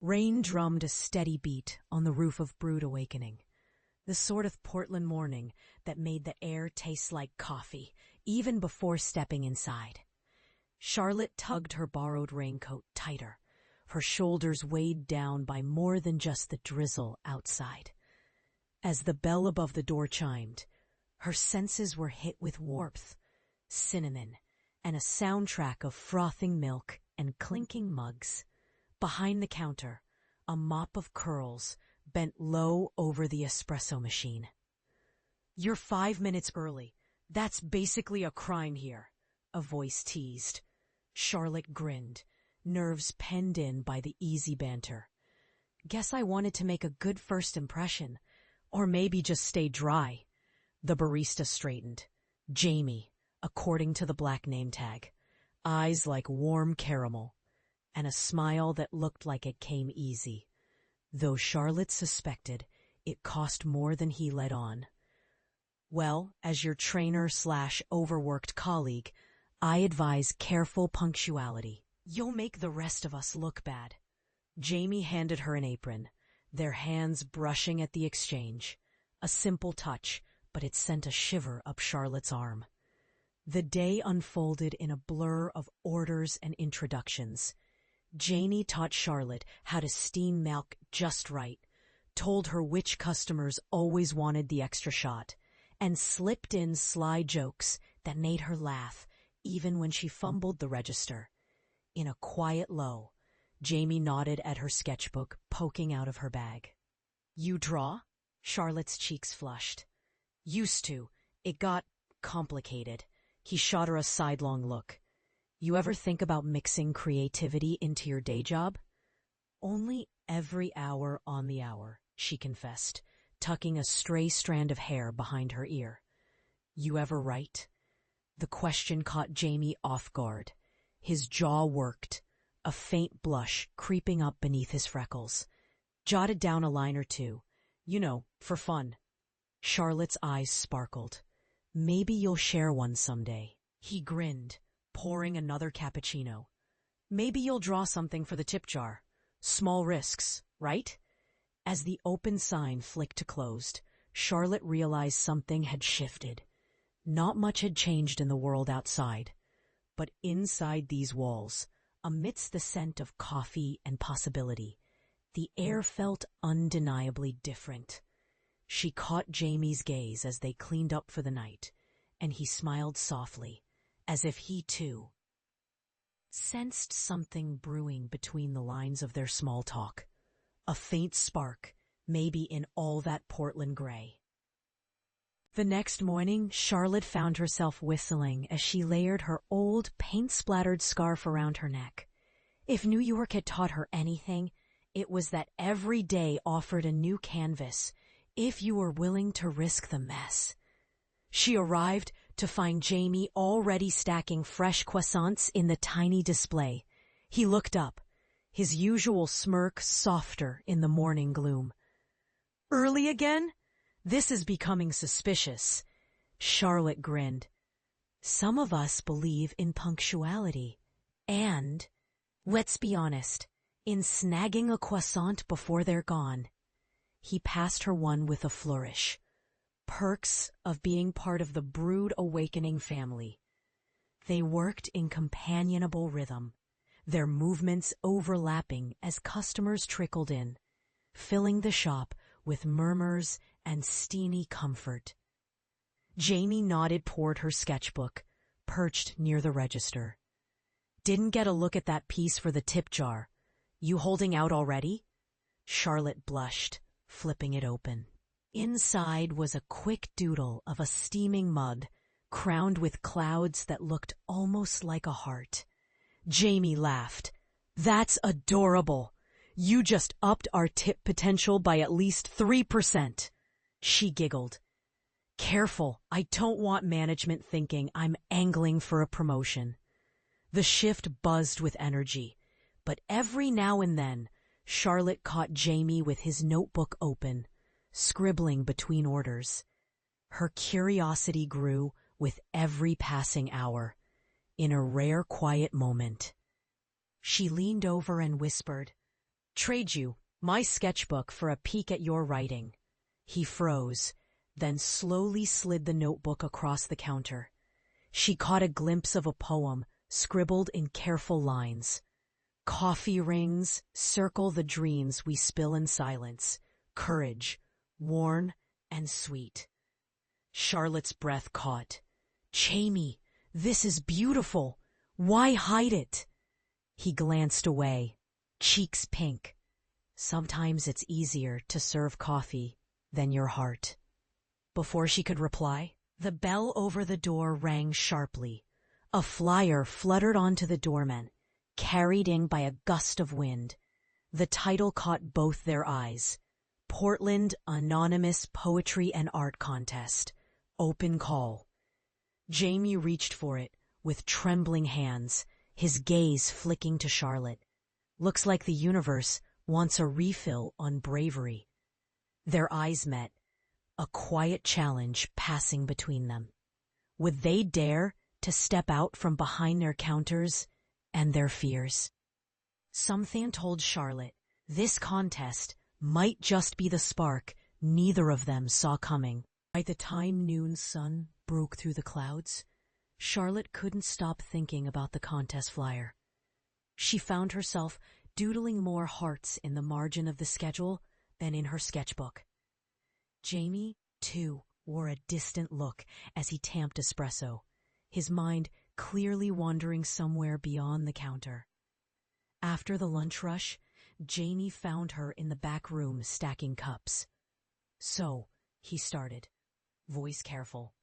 Rain drummed a steady beat on the roof of Brewed Awakening, the sort of Portland morning that made the air taste like coffee, even before stepping inside. Charlotte tugged her borrowed raincoat tighter, her shoulders weighed down by more than just the drizzle outside. As the bell above the door chimed, her senses were hit with warmth, cinnamon, and a soundtrack of frothing milk and clinking mugs. Behind the counter, a mop of curls bent low over the espresso machine. "You're 5 minutes early. That's basically a crime here," a voice teased. Charlotte grinned, nerves penned in by the easy banter. "Guess I wanted to make a good first impression, or maybe just stay dry." The barista straightened. Jamie, according to the black name tag, eyes like warm caramel, and a smile that looked like it came easy, though Charlotte suspected it cost more than he let on. "Well, as your trainer/overworked colleague, I advise careful punctuality. You'll make the rest of us look bad." Jamie handed her an apron, their hands brushing at the exchange. A simple touch, but it sent a shiver up Charlotte's arm. The day unfolded in a blur of orders and introductions. Janie taught Charlotte how to steam milk just right, told her which customers always wanted the extra shot, and slipped in sly jokes that made her laugh even when she fumbled the register. In a quiet lull, Jamie nodded at her sketchbook poking out of her bag. "You draw?" Charlotte's cheeks flushed. "Used to. It got complicated." He shot her a sidelong look. "You ever think about mixing creativity into your day job?" "Only every hour on the hour," she confessed, tucking a stray strand of hair behind her ear. "You ever write?" The question caught Jamie off guard. His jaw worked, a faint blush creeping up beneath his freckles. "Jotted down a line or two. You know, for fun." Charlotte's eyes sparkled. "Maybe you'll share one someday." He grinned, pouring another cappuccino. "Maybe you'll draw something for the tip jar. Small risks, right?" As the open sign flicked to closed, Charlotte realized something had shifted. Not much had changed in the world outside, but inside these walls, amidst the scent of coffee and possibility, the air felt undeniably different. She caught Jamie's gaze as they cleaned up for the night, and he smiled softly, as if he, too, sensed something brewing between the lines of their small talk. A faint spark, maybe in all that Portland gray. The next morning, Charlotte found herself whistling as she layered her old, paint-splattered scarf around her neck. If New York had taught her anything, it was that every day offered a new canvas if you were willing to risk the mess. She arrived to find Jamie already stacking fresh croissants in the tiny display. He looked up, his usual smirk softer in the morning gloom. "Early again? This is becoming suspicious." Charlotte grinned. "Some of us believe in punctuality. And, let's be honest, in snagging a croissant before they're gone." He passed her one with a flourish. Perks of being part of the Brewed Awakening family. They worked in companionable rhythm, their movements overlapping as customers trickled in, filling the shop with murmurs and steamy comfort. Jamie nodded toward her sketchbook, perched near the register. "Didn't get a look at that piece for the tip jar. You holding out already?" Charlotte blushed, flipping it open. Inside was a quick doodle of a steaming mug, crowned with clouds that looked almost like a heart. Jamie laughed. "That's adorable. You just upped our tip potential by at least 3%. She giggled. "Careful, I don't want management thinking I'm angling for a promotion." The shift buzzed with energy, but every now and then, Charlotte caught Jamie with his notebook open, scribbling between orders. Her curiosity grew with every passing hour. In a rare quiet moment, she leaned over and whispered, Trade you my sketchbook for a peek at your writing. He froze, then slowly slid the notebook across the counter. She caught a glimpse of a poem scribbled in careful lines. Coffee rings circle the dreams we spill in silence. Courage, worn and sweet. Charlotte's breath caught. Jamie, this is beautiful. Why hide it? He glanced away, cheeks pink. Sometimes it's easier to serve coffee than your heart. Before she could reply, the bell over the door rang sharply. A flyer fluttered onto the doorman, carried in by a gust of wind. The title caught both their eyes. Portland Anonymous Poetry and Art Contest. Open call. Jamie reached for it with trembling hands, his gaze flicking to Charlotte. Looks like the universe wants a refill on bravery. Their eyes met, a quiet challenge passing between them. Would they dare to step out from behind their counters and their fears? Something told Charlotte this contest might just be the spark neither of them saw coming. By the time noon's sun broke through the clouds, Charlotte couldn't stop thinking about the contest flyer. She found herself doodling more hearts in the margin of the schedule than in her sketchbook. Jamie, too, wore a distant look as he tamped espresso, his mind clearly wandering somewhere beyond the counter. After the lunch rush, Jamie found her in the back room stacking cups. So, he started, voice careful.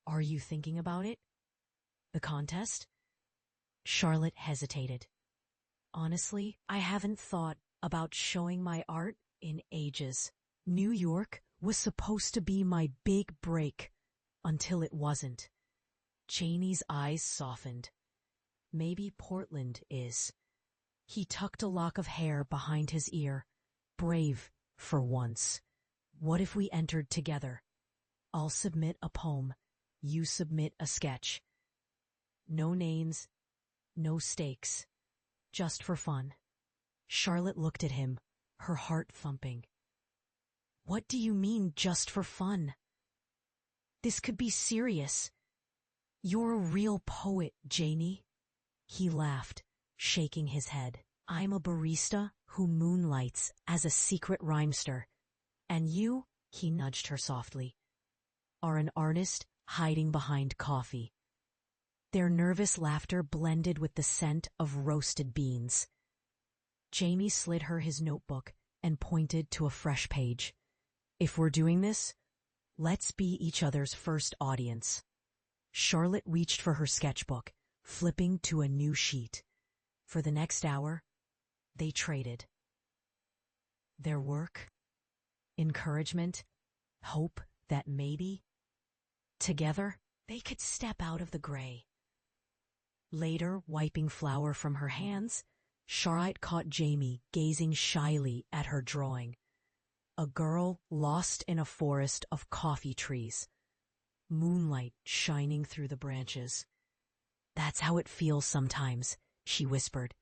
Are you thinking about it? The contest? Charlotte hesitated. Honestly, I haven't thought about showing my art in ages. New York was supposed to be my big break until it wasn't. Jamie's eyes softened. Maybe Portland is. He tucked a lock of hair behind his ear, brave for once. What if we entered together? I'll submit a poem. You submit a sketch. No names, no stakes. Just for fun. Charlotte looked at him, her heart thumping. What do you mean, just for fun? This could be serious. You're a real poet, Jamie. He laughed, shaking his head. I'm a barista who moonlights as a secret rhymester. And you, he nudged her softly, are an artist hiding behind coffee. Their nervous laughter blended with the scent of roasted beans. Jamie slid her his notebook and pointed to a fresh page. If we're doing this, let's be each other's first audience. Charlotte reached for her sketchbook, flipping to a new sheet. For the next hour, they traded. Their work, encouragement, hope that maybe, together, they could step out of the gray. Later, wiping flour from her hands, Charlotte caught Jamie gazing shyly at her drawing. A girl lost in a forest of coffee trees. Moonlight shining through the branches. That's how it feels sometimes, she whispered.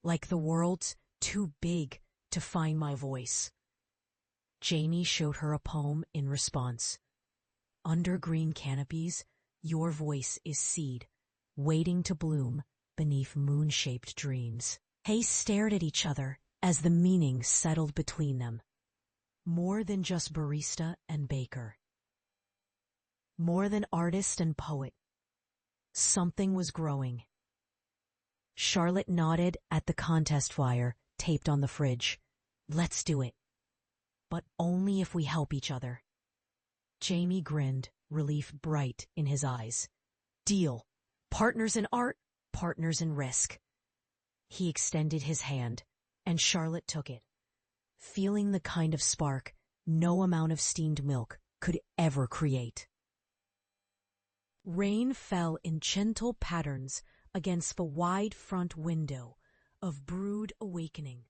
Like the world's too big to find my voice. Jamie showed her a poem in response. Under green canopies, your voice is seed, waiting to bloom beneath moon-shaped dreams. They stared at each other as the meaning settled between them. More than just barista and baker. More than artist and poet. Something was growing. Charlotte nodded at the contest flyer taped on the fridge. Let's do it. But only if we help each other. Jamie grinned, relief bright in his eyes. Deal. Partners in art, partners in risk. He extended his hand, and Charlotte took it, feeling the kind of spark no amount of steamed milk could ever create. Rain fell in gentle patterns against the wide front window of Brewed Awakening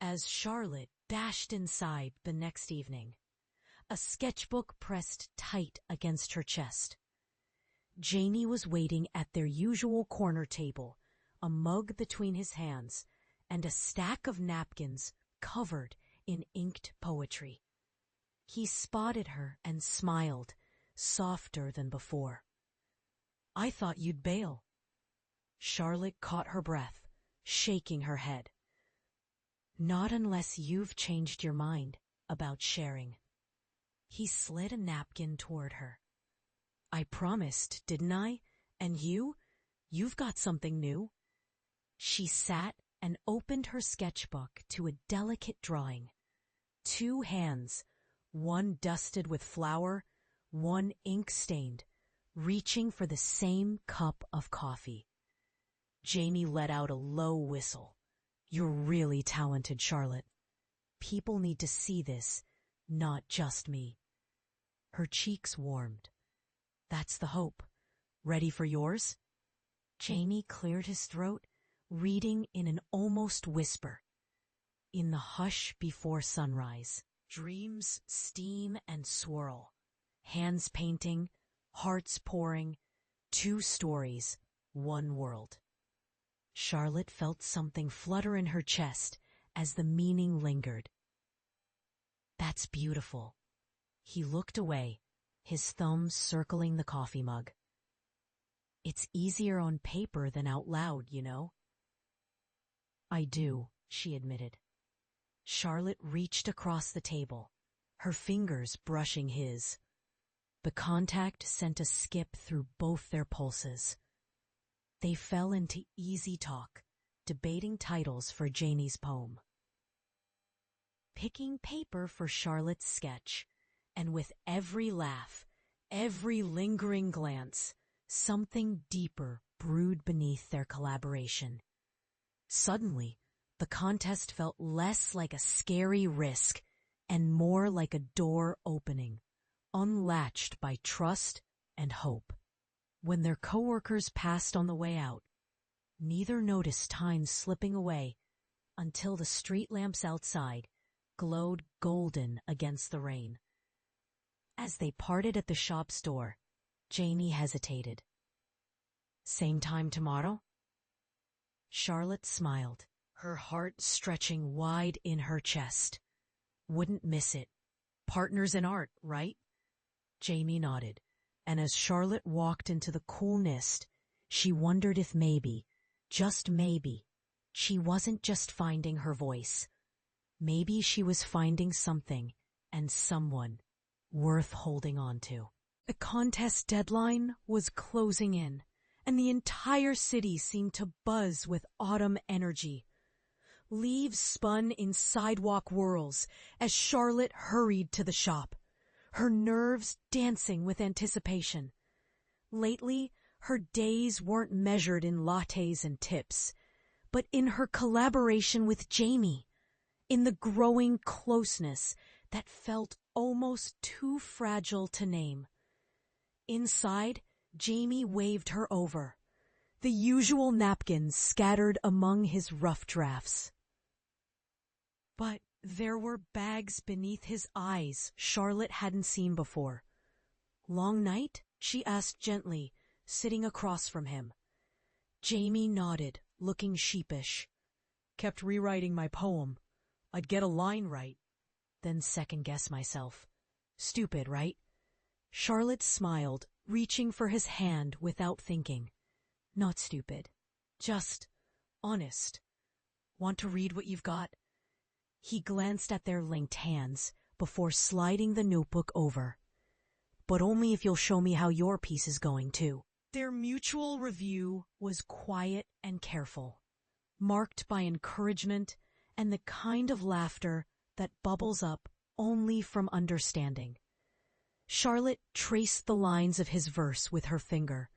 as Charlotte dashed inside the next evening, a sketchbook pressed tight against her chest. Jamie was waiting at their usual corner table, a mug between his hands, and a stack of napkins covered in inked poetry. He spotted her and smiled, softer than before. "I thought you'd bail." Charlotte caught her breath, shaking her head. "Not unless you've changed your mind about sharing." He slid a napkin toward her. "I promised, didn't I? And you've got something new." She sat and opened her sketchbook to a delicate drawing. Two hands, one dusted with flour, one ink-stained, reaching for the same cup of coffee. Jamie let out a low whistle. "You're really talented, Charlotte. People need to see this, not just me." Her cheeks warmed. "That's the hope. Ready for yours?" Jamie cleared his throat, reading in an almost whisper. "In the hush before sunrise, dreams steam and swirl. Hands painting, hearts pouring, 2 stories, 1 world." Charlotte felt something flutter in her chest as the meaning lingered. "That's beautiful." He looked away, his thumbs circling the coffee mug. "It's easier on paper than out loud, you know." "I do," she admitted. Charlotte reached across the table, her fingers brushing his. The contact sent a skip through both their pulses. They fell into easy talk, debating titles for Janie's poem. Picking paper for Charlotte's sketch, and with every laugh, every lingering glance, something deeper brewed beneath their collaboration. Suddenly, the contest felt less like a scary risk and more like a door opening, unlatched by trust and hope. When their coworkers passed on the way out, neither noticed time slipping away until the street lamps outside glowed golden against the rain. As they parted at the shop's door, Janie hesitated. "Same time tomorrow?" Charlotte smiled, her heart stretching wide in her chest. "Wouldn't miss it. Partners in art, right?" Jamie nodded, and as Charlotte walked into the cool mist, she wondered if maybe, just maybe, she wasn't just finding her voice. Maybe she was finding something and someone worth holding on to. The contest deadline was closing in, and the entire city seemed to buzz with autumn energy. Leaves spun in sidewalk whirls as Charlotte hurried to the shop, her nerves dancing with anticipation. Lately, her days weren't measured in lattes and tips, but in her collaboration with Jamie, in the growing closeness that felt almost too fragile to name. Inside, Jamie waved her over, the usual napkins scattered among his rough drafts. But there were bags beneath his eyes Charlotte hadn't seen before. "Long night?" she asked gently, sitting across from him. Jamie nodded, looking sheepish. "Kept rewriting my poem. I'd get a line right, then second-guess myself. Stupid, right?" Charlotte smiled, reaching for his hand without thinking. "Not stupid. Just honest. Want to read what you've got?" He glanced at their linked hands before sliding the notebook over. "But only if you'll show me how your piece is going, too." Their mutual review was quiet and careful, marked by encouragement and the kind of laughter that bubbles up only from understanding. Charlotte traced the lines of his verse with her finger,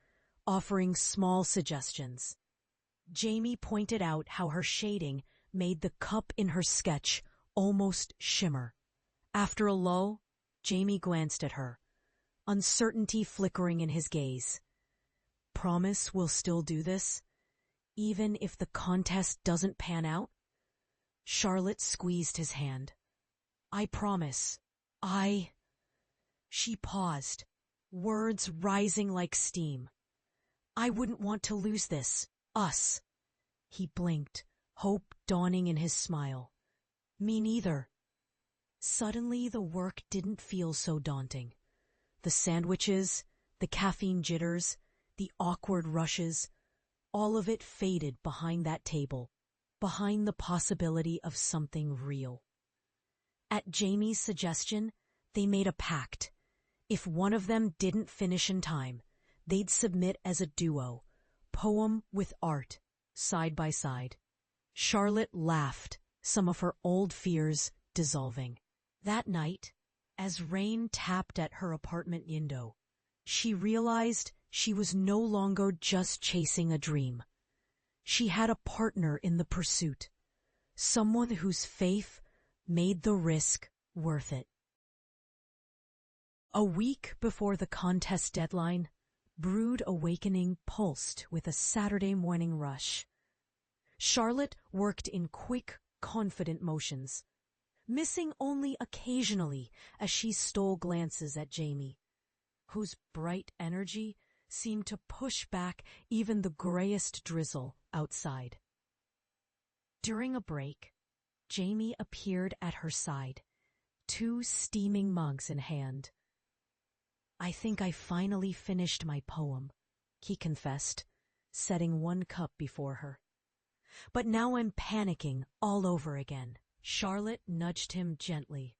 offering small suggestions. Jamie pointed out how her shading made the cup in her sketch almost shimmer. After a lull, Jamie glanced at her, uncertainty flickering in his gaze. "Promise we'll still do this, even if the contest doesn't pan out?" Charlotte squeezed his hand. "I promise. She paused, words rising like steam. "I wouldn't want to lose this. Us." He blinked, hope dawning in his smile. Me neither. Suddenly, the work didn't feel so daunting. The sandwiches, the caffeine jitters, the awkward rushes, all of it faded behind that table, behind the possibility of something real. At Jamie's suggestion, they made a pact. If one of them didn't finish in time, they'd submit as a duo, poem with art, side by side. Charlotte laughed, some of her old fears dissolving. That night, as rain tapped at her apartment window, she realized she was no longer just chasing a dream. She had a partner in the pursuit, someone whose faith made the risk worth it. A week before the contest deadline, Brewed Awakening pulsed with a Saturday morning rush. Charlotte worked in quick, confident motions, missing only occasionally as she stole glances at Jamie, whose bright energy seemed to push back even the grayest drizzle outside. During a break, Jamie appeared at her side, 2 steaming mugs in hand. I think I finally finished my poem, he confessed, setting 1 cup before her. But now I'm panicking all over again. Charlotte nudged him gently.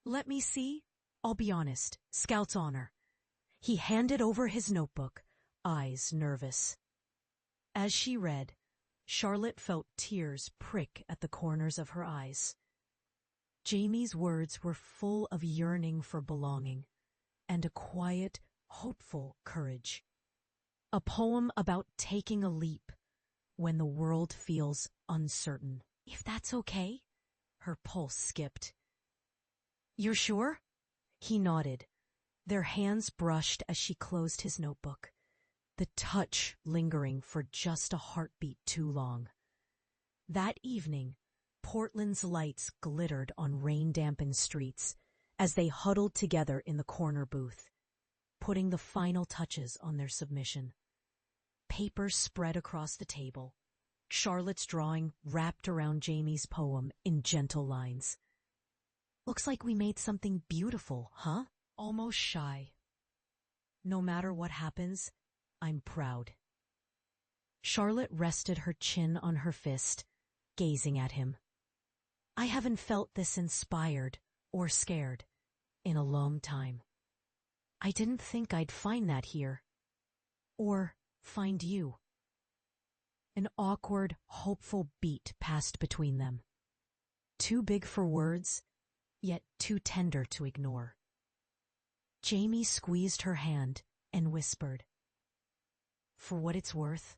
Let me see. I'll be honest, Scout's honor. He handed over his notebook, eyes nervous. As she read, Charlotte felt tears prick at the corners of her eyes. Jamie's words were full of yearning for belonging and a quiet, hopeful courage. A poem about taking a leap when the world feels uncertain. If that's okay? Her pulse skipped. You're sure? He nodded. Their hands brushed as she closed his notebook, the touch lingering for just a heartbeat too long. That evening, Portland's lights glittered on rain-dampened streets as they huddled together in the corner booth, putting the final touches on their submission. Papers spread across the table, Charlotte's drawing wrapped around Jamie's poem in gentle lines. Looks like we made something beautiful, huh? Almost shy. No matter what happens, I'm proud. Charlotte rested her chin on her fist, gazing at him. I haven't felt this inspired or scared in a long time. I didn't think I'd find that here. Or find you. An awkward, hopeful beat passed between them. Too big for words, yet too tender to ignore. Jamie squeezed her hand and whispered, For what it's worth,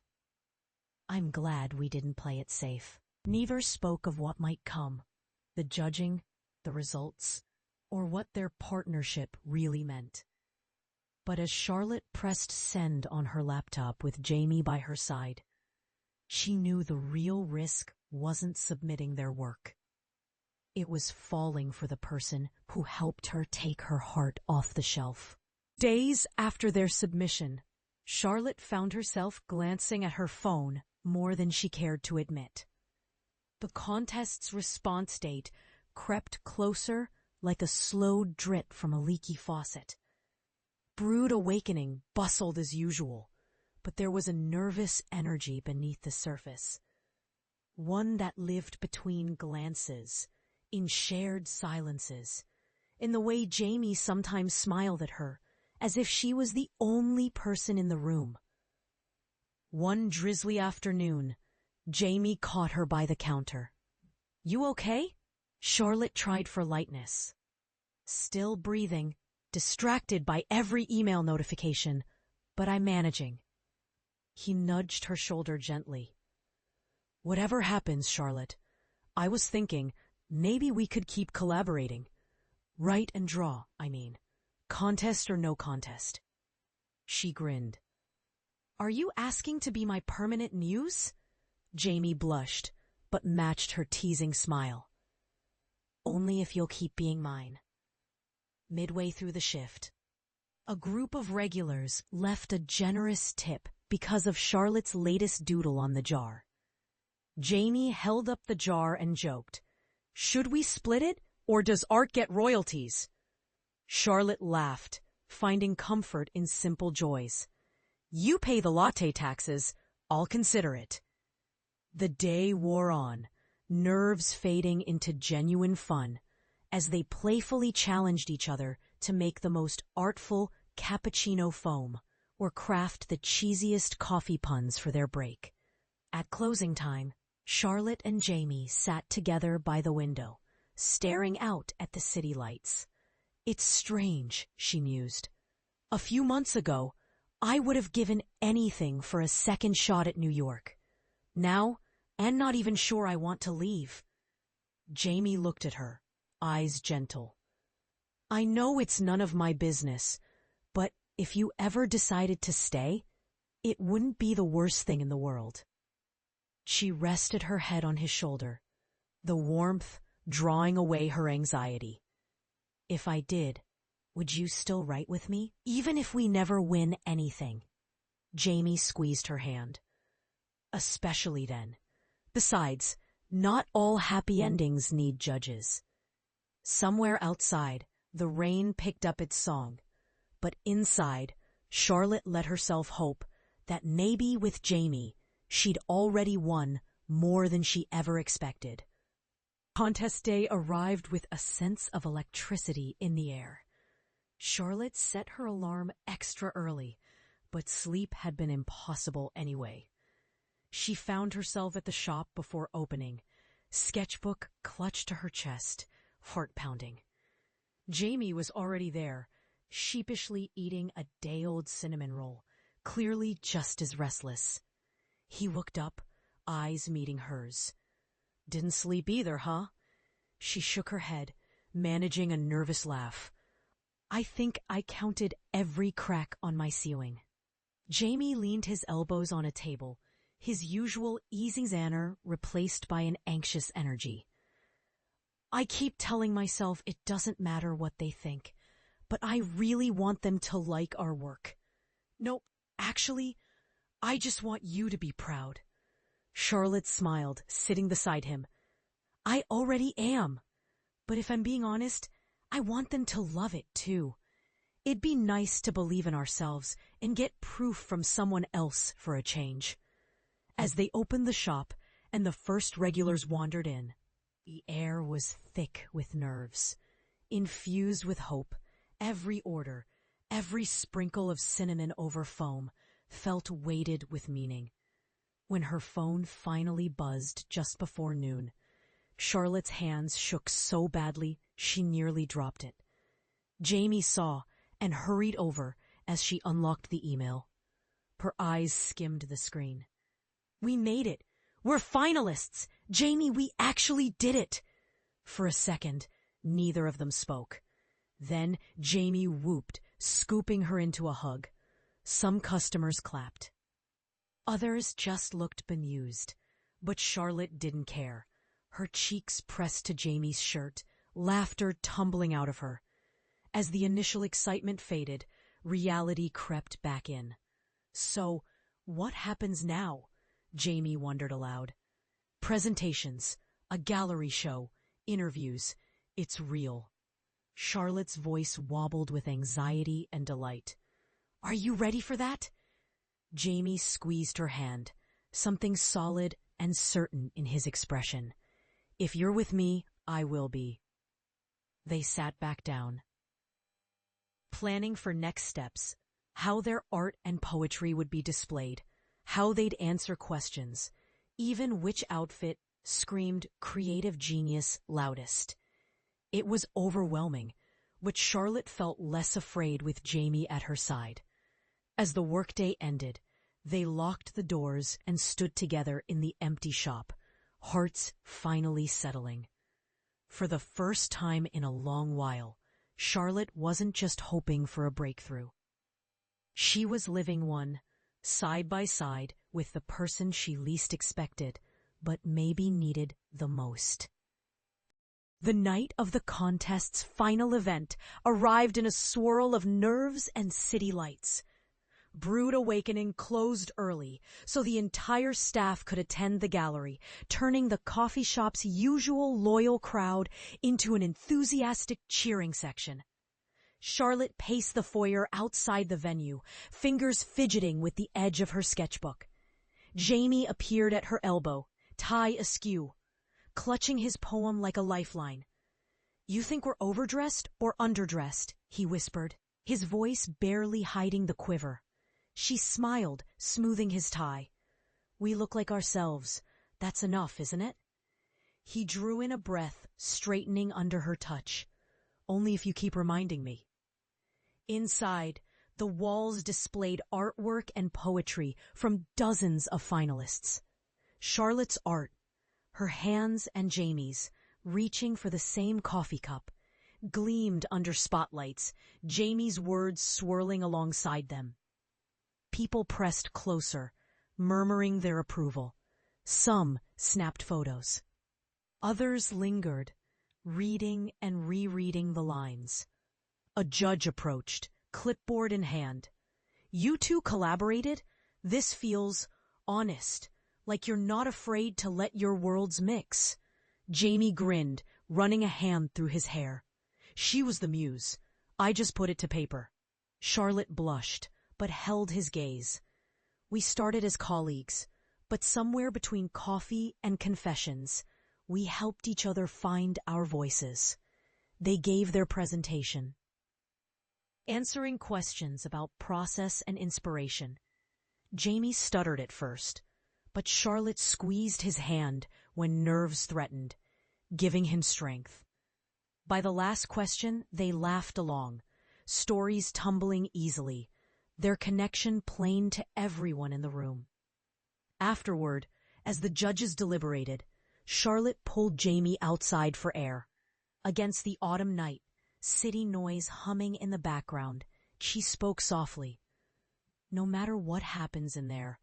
I'm glad we didn't play it safe. Neither spoke of what might come, the judging, the results, or what their partnership really meant. But as Charlotte pressed send on her laptop with Jamie by her side, she knew the real risk wasn't submitting their work. It was falling for the person who helped her take her heart off the shelf. Days after their submission, Charlotte found herself glancing at her phone more than she cared to admit. The contest's response date crept closer like a slow drip from a leaky faucet. Brewed Awakening bustled as usual, but there was a nervous energy beneath the surface. One that lived between glances, in shared silences, in the way Jamie sometimes smiled at her, as if she was the only person in the room. One drizzly afternoon, Jamie caught her by the counter. You okay? Charlotte tried for lightness. Still breathing, distracted by every email notification, but I'm managing. He nudged her shoulder gently. Whatever happens, Charlotte, I was thinking maybe we could keep collaborating. Write and draw, I mean. Contest or no contest. She grinned. Are you asking to be my permanent muse? Jamie blushed, but matched her teasing smile. Only if you'll keep being mine. Midway through the shift, a group of regulars left a generous tip because of Charlotte's latest doodle on the jar. Jamie held up the jar and joked, "Should we split it, or does Art get royalties?" Charlotte laughed, finding comfort in simple joys. "You pay the latte taxes, I'll consider it." The day wore on, nerves fading into genuine fun, as they playfully challenged each other to make the most artful cappuccino foam or craft the cheesiest coffee puns for their break. At closing time, Charlotte and Jamie sat together by the window, staring out at the city lights. "It's strange," she mused. "A few months ago, I would have given anything for a second shot at New York. Now, I'm not even sure I want to leave." Jamie looked at her, eyes gentle. "I know it's none of my business, but if you ever decided to stay, it wouldn't be the worst thing in the world." She rested her head on his shoulder, the warmth drawing away her anxiety. "If I did, would you still write with me, even if we never win anything?" Jamie squeezed her hand. "Especially then. Besides, not all happy endings need judges." Somewhere outside, the rain picked up its song, but inside, Charlotte let herself hope that maybe with Jamie, she'd already won more than she ever expected. Contest day arrived with a sense of electricity in the air. Charlotte set her alarm extra early, but sleep had been impossible anyway. She found herself at the shop before opening, sketchbook clutched to her chest, heart pounding. Jamie was already there, sheepishly eating a day-old cinnamon roll, clearly just as restless. He looked up, eyes meeting hers. "Didn't sleep either, huh?" She shook her head, managing a nervous laugh. "I think I counted every crack on my ceiling." Jamie leaned his elbows on a table, his usual easy manner replaced by an anxious energy. "I keep telling myself it doesn't matter what they think, but I really want them to like our work. No, actually, I just want you to be proud." Charlotte smiled, sitting beside him. "I already am. But if I'm being honest, I want them to love it too. It'd be nice to believe in ourselves and get proof from someone else for a change." As they opened the shop and the first regulars wandered in, the air was thick with nerves. Infused with hope, every order, every sprinkle of cinnamon over foam, felt weighted with meaning. When her phone finally buzzed just before noon, Charlotte's hands shook so badly she nearly dropped it. Jamie saw and hurried over as she unlocked the email. Her eyes skimmed the screen. "We made it! We're finalists! Jamie, we actually did it!" For a second, neither of them spoke. Then Jamie whooped, scooping her into a hug. Some customers clapped. Others just looked bemused, but Charlotte didn't care. Her cheeks pressed to Jamie's shirt, laughter tumbling out of her. As the initial excitement faded, reality crept back in. "So, what happens now?" Jamie wondered aloud. "Presentations, a gallery show, interviews. It's real." Charlotte's voice wobbled with anxiety and delight. "Are you ready for that?" Jamie squeezed her hand, something solid and certain in his expression. "If you're with me, I will be." They sat back down, planning for next steps, how their art and poetry would be displayed, how they'd answer questions, even which outfit screamed creative genius loudest. It was overwhelming, but Charlotte felt less afraid with Jamie at her side. As the workday ended, they locked the doors and stood together in the empty shop, hearts finally settling. For the first time in a long while, Charlotte wasn't just hoping for a breakthrough. She was living one, side by side with the person she least expected, but maybe needed the most. The night of the contest's final event arrived in a swirl of nerves and city lights. Brewed Awakening closed early, so the entire staff could attend the gallery, turning the coffee shop's usual loyal crowd into an enthusiastic cheering section. Charlotte paced the foyer outside the venue, fingers fidgeting with the edge of her sketchbook. Jamie appeared at her elbow, tie askew, clutching his poem like a lifeline. "You think we're overdressed or underdressed?" he whispered, his voice barely hiding the quiver. She smiled, smoothing his tie. "We look like ourselves. That's enough, isn't it?" He drew in a breath, straightening under her touch. "Only if you keep reminding me." Inside, the walls displayed artwork and poetry from dozens of finalists. Charlotte's art, her hands and Jamie's, reaching for the same coffee cup, gleamed under spotlights, Jamie's words swirling alongside them. People pressed closer, murmuring their approval. Some snapped photos. Others lingered, reading and rereading the lines. A judge approached, clipboard in hand. "You two collaborated? This feels honest, like you're not afraid to let your worlds mix." Jamie grinned, running a hand through his hair. "She was the muse. I just put it to paper." Charlotte blushed, but held his gaze. "We started as colleagues, but somewhere between coffee and confessions, we helped each other find our voices." They gave their presentation, answering questions about process and inspiration. Jamie stuttered at first, but Charlotte squeezed his hand when nerves threatened, giving him strength. By the last question, they laughed along, stories tumbling easily, their connection plain to everyone in the room. Afterward, as the judges deliberated, Charlotte pulled Jamie outside for air. Against the autumn night, city noise humming in the background, she spoke softly. "No matter what happens in there,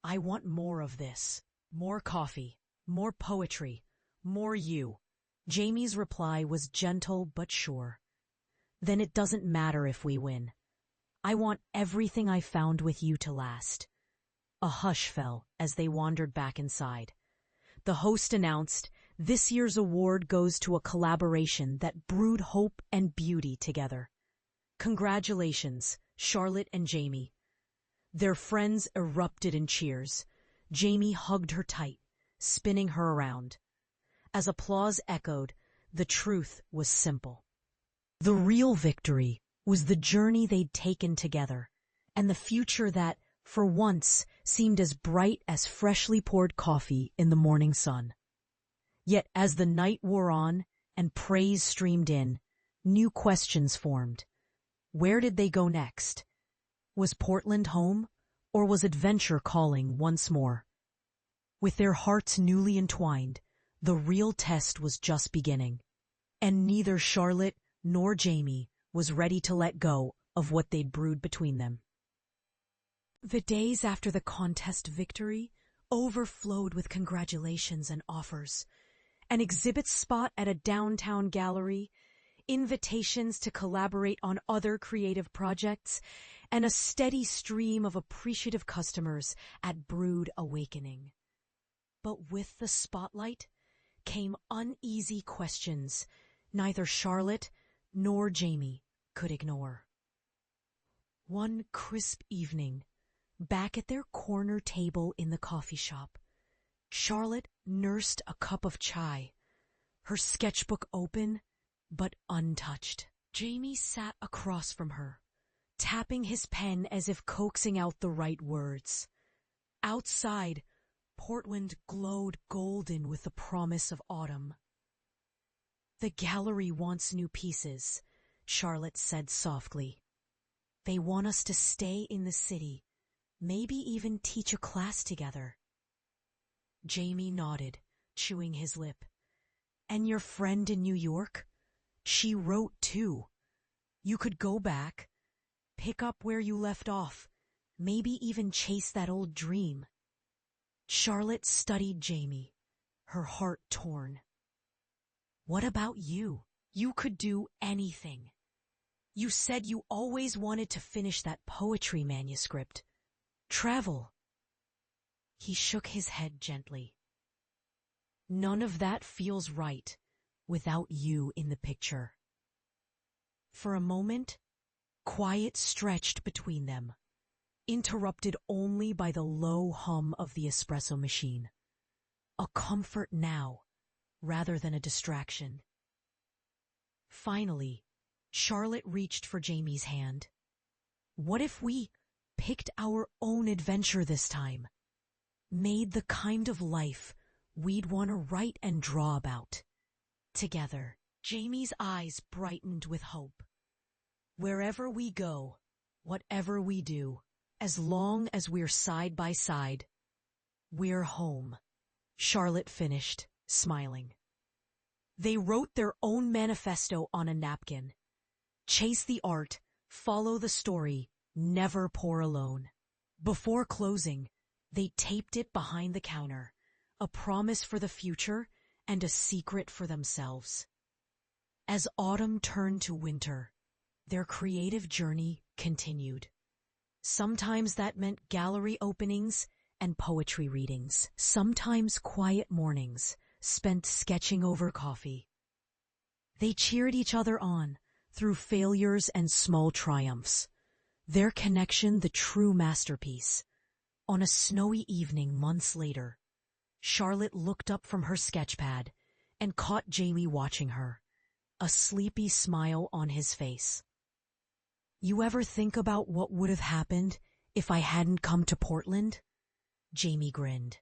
I want more of this. More coffee, more poetry, more you." Jamie's reply was gentle but sure. "Then it doesn't matter if we win. I want everything I found with you to last." A hush fell as they wandered back inside. The host announced, "This year's award goes to a collaboration that brewed hope and beauty together. Congratulations, Charlotte and Jamie." Their friends erupted in cheers. Jamie hugged her tight, spinning her around. As applause echoed, the truth was simple. The real victory was the journey they'd taken together, and the future that, for once, seemed as bright as freshly poured coffee in the morning sun. Yet as the night wore on and praise streamed in, new questions formed. Where did they go next? Was Portland home, or was adventure calling once more? With their hearts newly entwined, the real test was just beginning, and neither Charlotte nor Jamie was ready to let go of what they'd brewed between them. The days after the contest victory overflowed with congratulations and offers. An exhibit spot at a downtown gallery, invitations to collaborate on other creative projects, and a steady stream of appreciative customers at Brewed Awakening. But with the spotlight came uneasy questions neither Charlotte nor Jamie could ignore. One crisp evening, back at their corner table in the coffee shop, Charlotte nursed a cup of chai, her sketchbook open but untouched. Jamie sat across from her, tapping his pen as if coaxing out the right words. Outside, Portland glowed golden with the promise of autumn. "The gallery wants new pieces," Charlotte said softly. "They want us to stay in the city, maybe even teach a class together." Jamie nodded, chewing his lip. "And your friend in New York? She wrote too. You could go back, pick up where you left off, maybe even chase that old dream." Charlotte studied Jamie, her heart torn. "What about you? You could do anything." You said you always wanted to finish that poetry manuscript. Travel. He shook his head gently. None of that feels right without you in the picture. For a moment, quiet stretched between them, interrupted only by the low hum of the espresso machine. A comfort now, rather than a distraction. Finally, Charlotte reached for Jamie's hand. What if we picked our own adventure this time? Made the kind of life we'd want to write and draw about. Together. Jamie's eyes brightened with hope. Wherever we go, whatever we do, as long as we're side by side, we're home. Charlotte finished, smiling. They wrote their own manifesto on a napkin. Chase the art, follow the story, never pour alone. Before closing, they taped it behind the counter, a promise for the future and a secret for themselves. As autumn turned to winter, their creative journey continued. Sometimes that meant gallery openings and poetry readings, sometimes quiet mornings spent sketching over coffee. They cheered each other on through failures and small triumphs, their connection the true masterpiece. On a snowy evening months later, Charlotte looked up from her sketchpad and caught Jamie watching her, a sleepy smile on his face. You ever think about what would have happened if I hadn't come to Portland? Jamie grinned.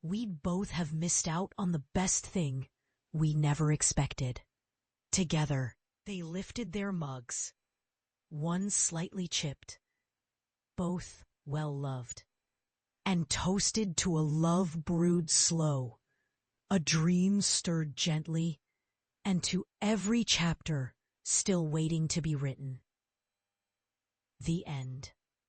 We'd both have missed out on the best thing we never expected. Together, they lifted their mugs, one slightly chipped, both well-loved, and toasted to a love brewed slow, a dream stirred gently, and to every chapter still waiting to be written. The end.